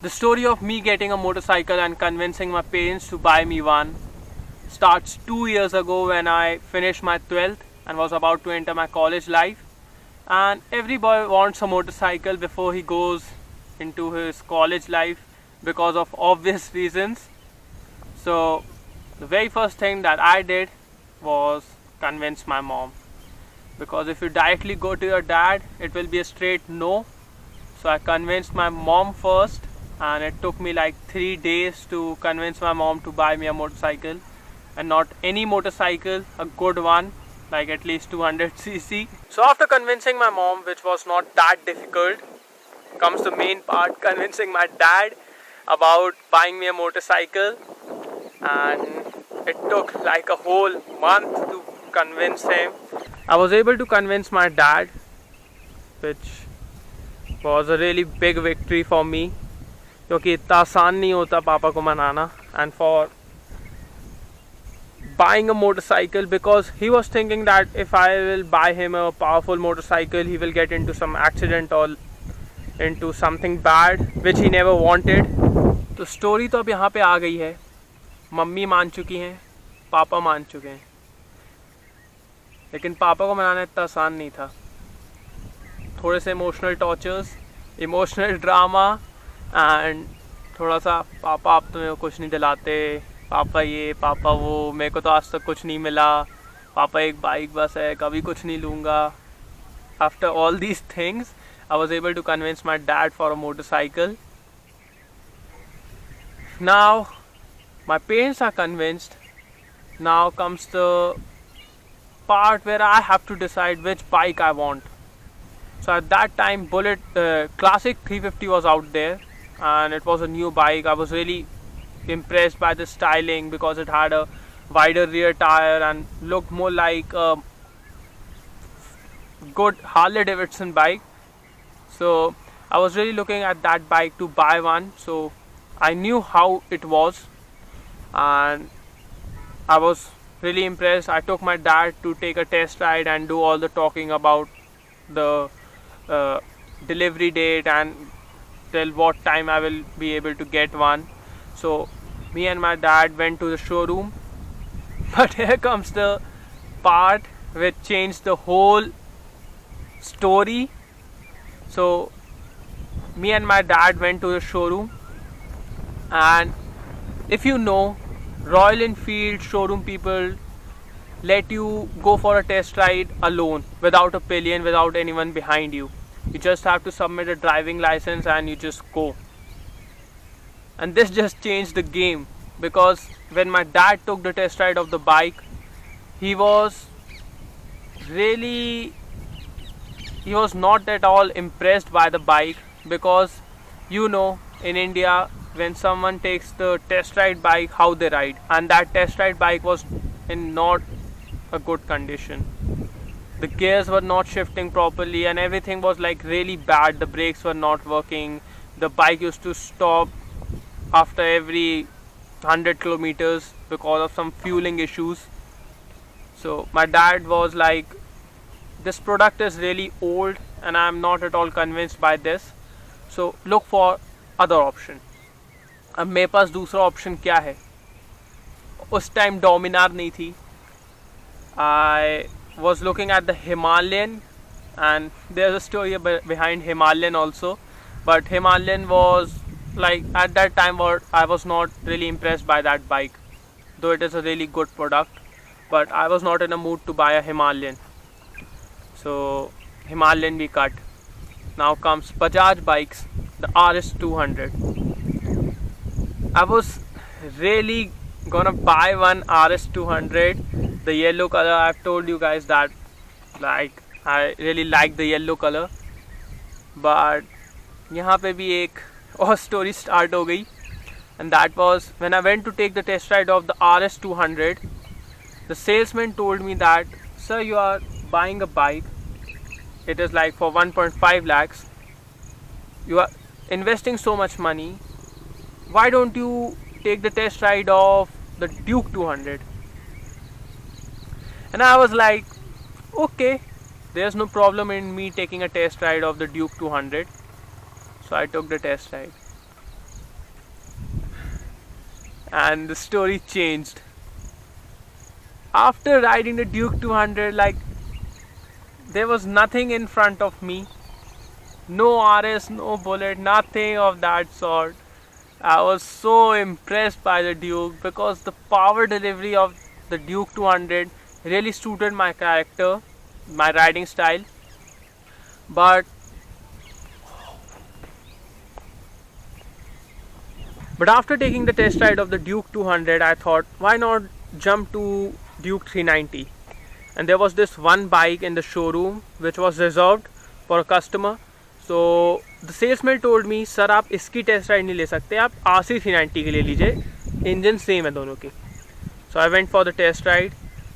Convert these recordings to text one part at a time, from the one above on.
The story of me getting a motorcycle and convincing my parents to buy me one starts 2 years ago when I finished my 12th and was about to enter my college life. And every boy wants a motorcycle before he goes into his college life because of obvious reasons. So, the very first thing that I did was convince my mom. Because if you directly go to your dad, it will be a straight no. So, I convinced my mom first, and it took me like 3 days to convince my mom to buy me a motorcycle, and not any motorcycle, a good one, like at least 200cc. So after convincing my mom, which was not that difficult, comes the main part, convincing my dad about buying me a motorcycle. And it took like a whole month to convince him. I was able to convince my dad, which was a really big victory for me, क्योंकि इतना आसान नहीं होता पापा को मनाना. And for buying a motorcycle, because he was thinking that if I will buy him a powerful motorcycle, he will get into some accident or into something bad which he never wanted. तो story तो अब यहाँ पे आ गई है. Mummy मान चुकी हैं, पापा मान चुके हैं, लेकिन पापा को मनाना इतना आसान नहीं था. थोड़े से emotional tortures, emotional drama, and थोड़ा सा पापा आप तो मेरे को कुछ नहीं दिलाते, पापा ये पापा वो, मेरे को तो आज तक कुछ नहीं मिला, पापा एक बाइक बस है, कभी कुछ नहीं लूँगा. After all these things I was able to convince my dad for a motorcycle. Now my parents are convinced. Now comes the part where I have to decide which bike I want. So at that time, Bullet Classic 350 was out there, and it was a new bike. I was really impressed by the styling because it had a wider rear tire and looked more like a good Harley Davidson bike. So I was really looking at that bike to buy one. So I knew how it was, and I was really impressed. I took my dad to take a test ride and do all the talking about the delivery date and till what time I will be able to get one. So me and my dad went to the showroom. But here comes the part which changed the whole story. So me and my dad went to the showroom, and if you know, Royal Enfield showroom people let you go for a test ride alone, without a pillion, without anyone behind you. You just have to submit a driving license and you just go. And this just changed the game, because when my dad took the test ride of the bike, he was not at all impressed by the bike, because in India, when someone takes the test ride bike, how they ride, and that test ride bike was in not a good condition. The gears were not shifting properly and everything was like really bad. The brakes were not working. The bike used to stop after every 100 kilometers because of some fueling issues. So my dad was like, this product is really old and I am not at all convinced by this, so look for other option. अब मेरे पास दूसरा option क्या है? उस time Dominar नहीं थी. I was looking at the Himalayan, and there's a story behind Himalayan also, but Himalayan was like, at that time I was not really impressed by that bike, though it is a really good product, but I was not in a mood to buy a Himalayan. So Himalayan we cut. Now comes Bajaj bikes, the RS200. I was really gonna buy one RS200, the yellow color. I've told you guys that like I really like the yellow color, but यहाँ पे भी एक और story start हो गई, and that was when I went to take the test ride of the RS200. The salesman told me that, sir, you are buying a bike, it is like for 1.5 lakhs, you are investing so much money, why don't you take the test ride of the Duke 200? And I was like, okay, there's no problem in me taking a test ride of the Duke 200. So I took the test ride. and the story changed. After riding the Duke 200, like, there was nothing in front of me. No RS, no bullet, nothing of that sort. I was so impressed by the Duke because the power delivery of the Duke 200 really suited my character, my riding style. But after taking the test ride of the Duke 200, I thought, why not jump to Duke 390? And there was this one bike in the showroom which was reserved for a customer. So the salesman told me, sir आप इसकी test ride नहीं ले सकते, आप RC 390 के ले लीजिए, engine same है दोनों की. So I went for the test ride.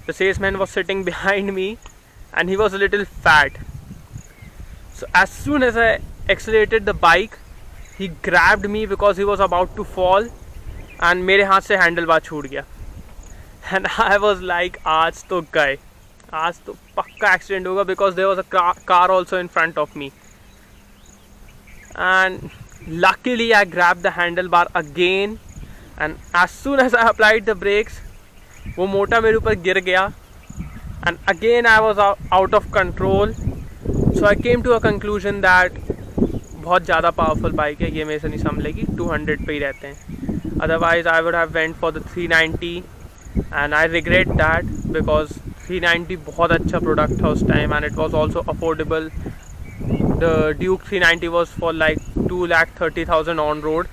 The salesman was sitting behind me and he was a little fat. So as soon as I accelerated the bike, he grabbed me because he was about to fall and मेरे हाथ से handle bar छूट गया. And I was like, आज तो गए, आज तो पक्का एक्सीडेंट होगा, because there was a car also in front of me. And luckily I grabbed the handlebar again, and as soon as I applied the brakes, वो मोटा मेरे ऊपर गिर गया, and again I was out of control. So I came to a conclusion that बहुत ज़्यादा powerful bike है, ये मेरे से नहीं संभलेगी, 200 पे ही रहते हैं. Otherwise I would have went for the 390 and I regret that because 390 बहुत अच्छा प्रोडक्ट था उस time and it was also affordable. The Duke 390 was for like 2,30,000 on road.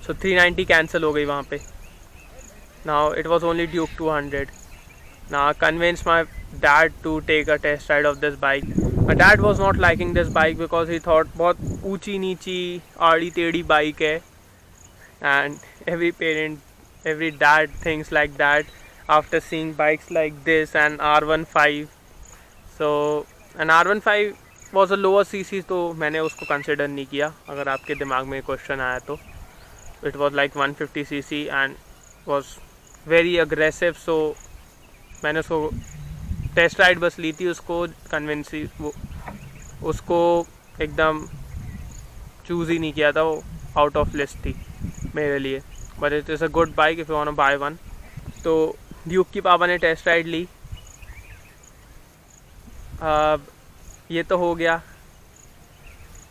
So 390 cancel हो गई वहाँ पे. Now it was only Duke 200. Now I convinced my dad to take a test ride of this bike. My dad was not liking this bike because he thought बहुत ऊंची नीची आड़ी टेढ़ी bike है, and every parent, every dad thinks like that after seeing bikes like this and R15. So an R15 was a lower cc, तो मैंने उसको consider नहीं किया. अगर आपके दिमाग में क्वेश्चन आया तो it was like 150 cc and was very aggressive. So मैंने उसको टेस्ट राइड बस ली थी, उसको कन्विंस, वो उसको एकदम चूज़ ही नहीं किया था, वो आउट ऑफ लिस्ट थी मेरे लिए. But it is a good bike if you want to buy one. तो ड्यूक की पापा ने टेस्ट राइड ली. अब ये तो हो गया.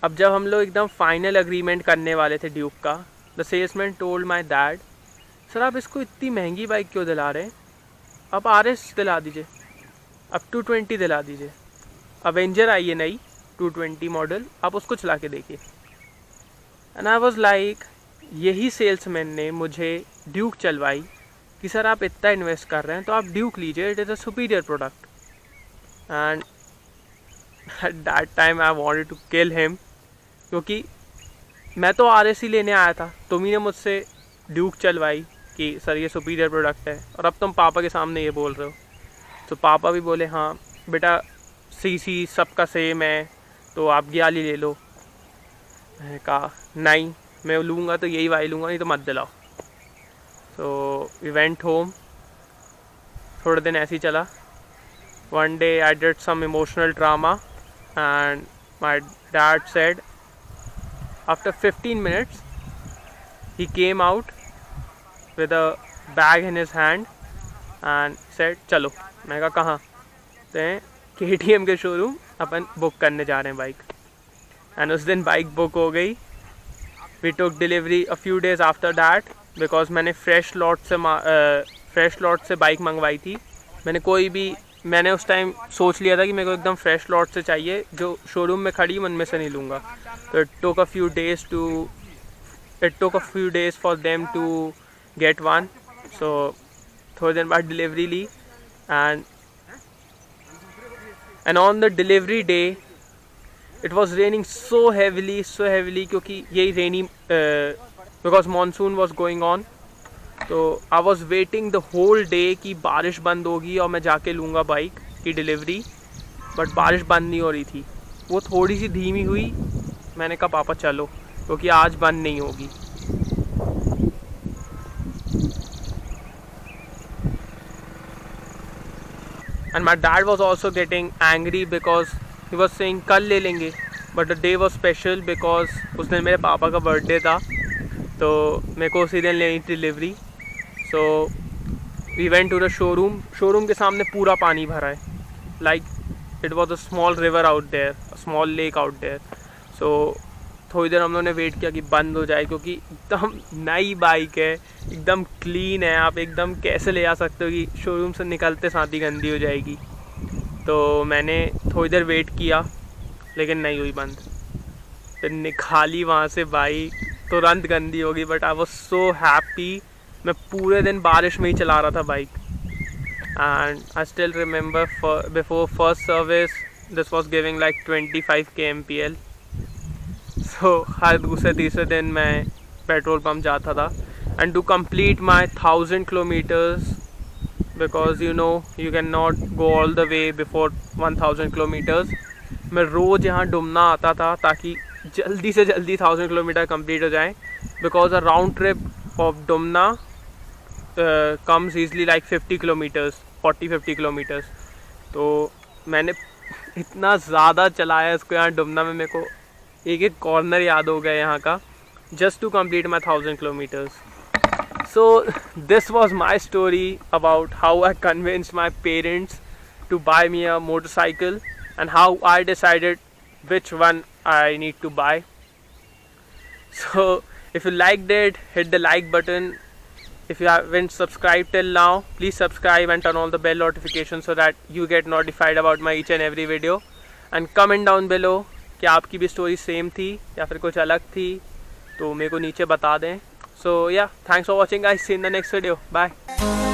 अब जब हम लोग एकदम फाइनल एग्रीमेंट करने वाले थे ड्यूक का, the salesman told my dad, sir आप इसको इतनी महंगी बाइक क्यों दिला रहे हैं, आप RS दिला दीजिए, अब 220 दिला दीजिए. अवेंजर आई है नई 220 मॉडल, आप उसको चला के देखिए. एंड आई वॉज लाइक, यही सेल्समैन ने मुझे ड्यूक चलवाई कि सर आप इतना इन्वेस्ट कर रहे हैं तो आप ड्यूक लीजिए, it is a superior product. And at that time I wanted to kill him, क्योंकि मैं तो RS ही लेने आया था, तुम ही ने मुझसे ड्यूक चलवाई कि सर ये सुपीरियर प्रोडक्ट है, और अब तुम पापा के सामने ये बोल रहे हो. तो पापा भी बोले, हाँ बेटा सीसी सबका सेम है तो आप ये वाली ले लो. मैंने कहा नहीं, मैं लूँगा तो यही वाली लूँगा, नहीं तो मत दिलाओ. So we went home. थोड़े दिन ऐसे ही चला. One day I did some emotional drama and my dad said, after 15 minutes he came out with a bag in his hand and said, चलो. मैं कहा कहाँ? तो KTM के शोरूम अपन बुक करने जा रहे हैं बाइक. एंड उस दिन बाइक बुक हो गई. We took delivery a few days after that, because मैंने फ्रेश लॉट से बाइक मंगवाई थी. मैंने उस टाइम सोच लिया था कि मेरे को एकदम फ्रेश लॉट से चाहिए, जो शोरूम में खड़ी उनमें से नहीं लूँगा. तो it took a few days for them to get one. So थोड़े दिन बाद डिलीवरी ली. And on the delivery day, it was raining so heavily, क्योंकि यही rainy because monsoon was going on. तो I was waiting the whole day कि बारिश बंद होगी और मैं जाके लूँगा बाइक की डिलीवरी, बट बारिश बंद नहीं हो रही थी. वो थोड़ी सी धीमी हुई. मैंने कहा पापा चलो, क्योंकि आज बंद नहीं होगी. And my dad was also getting angry because he was saying कल ले लेंगे, but the day was special because उस दिन मेरे पापा का बर्थडे था, तो मेरे को उसी दिन लेनी थी delivery. So we went to the showroom. Showroom के सामने पूरा पानी भरा है. Like it was a small river out there, a small lake out there. So थोड़ी देर हम लोगों ने वेट किया कि बंद हो जाए, क्योंकि एकदम नई बाइक है, एकदम क्लीन है. आप एकदम कैसे ले आ सकते हो कि शोरूम से निकलते साथ ही गंदी हो जाएगी. तो मैंने थोड़ी देर वेट किया, लेकिन नहीं हुई बंद. फिर निकाली वहाँ से बाइक, तुरंत गंदी होगी. But I was so happy. मैं पूरे दिन बारिश में ही चला रहा था bike. And I still remember before first service this was giving like 25 kmpl. So हर दूसरे तीसरे दिन मैं पेट्रोल पम्प जाता था. एंड टू complete माई 1000 kilometers, because you know you cannot go all the way before 1000 kilometers, मैं रोज़ यहाँ डुमना आता था ताकि जल्दी से जल्दी 1000 किलोमीटर कंप्लीट हो जाए. Because a round trip of Dumna comes easily like 50 kilometres, 40-50 kilometres. तो मैंने इतना ज़्यादा चलाया इसको यहाँ डुमना में, मेरे को एक एक कॉर्नर याद हो गया यहाँ का, just to complete my 1000 kilometers. So this was my story about how I convinced my parents to buy me a motorcycle and how I decided which one I need to buy. So if you liked it, hit the like button. If you haven't subscribed till now, please subscribe and turn on the bell notification so that you get notified about my each and every video. And comment down below कि आपकी भी story same थी या फिर कुछ अलग थी, तो मेरे को नीचे बता दें. So yeah, thanks for watching guys. See you in the next video. Bye.